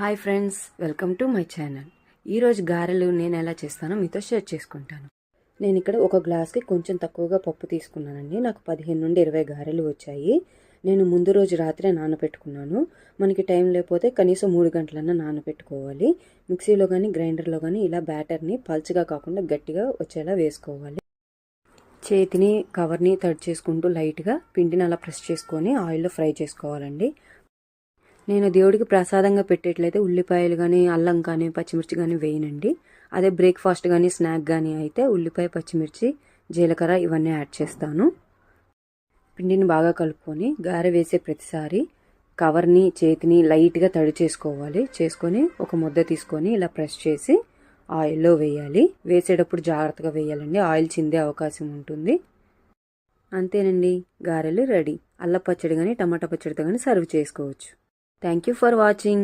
Hi friends, welcome to my channel. ఈరోజు గారెలు నేను ఎలా చేస్తానో మీతో షేర్ చేసుకుంటాను. నేను ఇక్కడ ఒక గ్లాస్కి కొంచెం తక్కువగా పప్పు తీసుకున్నానండి. నాకు 15 నుండి 20 గారెలు వచ్చాయి. నేను ముందు రోజు రాత్రే నానబెట్టుకున్నాను. మనకి టైం లేకపోతే కనీసం 3 గంటలన్నా నానబెట్టుకోవాలి. మిక్సీలో కానీ గ్రైండర్లో కానీ ఇలా బ్యాటర్ని పల్చగా కాకుండా గట్టిగా వచ్చేలా వేసుకోవాలి. చేతిని కవర్ని తడి చేసుకుంటూ లైట్గా పిండిని అలా ప్రెస్ చేసుకొని ఆయిల్లో ఫ్రై చేసుకోవాలండి. నేను దేవుడికి ప్రసాదంగా పెట్టేట్లయితే ఉల్లిపాయలు కానీ అల్లం కానీ పచ్చిమిర్చి కానీ వేయనండి. అదే బ్రేక్ఫాస్ట్ కానీ స్నాక్ కానీ అయితే ఉల్లిపాయ పచ్చిమిర్చి జీలకర్ర ఇవన్నీ యాడ్ చేస్తాను. పిండిని బాగా కలుపుకొని గారె వేసే ప్రతిసారి కవర్ని చేతిని లైట్గా తడి చేసుకోవాలి. చేసుకొని ఒక ముద్ద తీసుకొని ఇలా ప్రెస్ చేసి ఆయిల్లో వేయాలి. వేసేటప్పుడు జాగ్రత్తగా వేయాలండి, ఆయిల్ చిందే అవకాశం ఉంటుంది. అంతేనండి, గారెలు రెడీ. అల్ల పచ్చడి కానీ టమాటా పచ్చడితో కానీ సర్వ్ చేసుకోవచ్చు. Thank you for watching.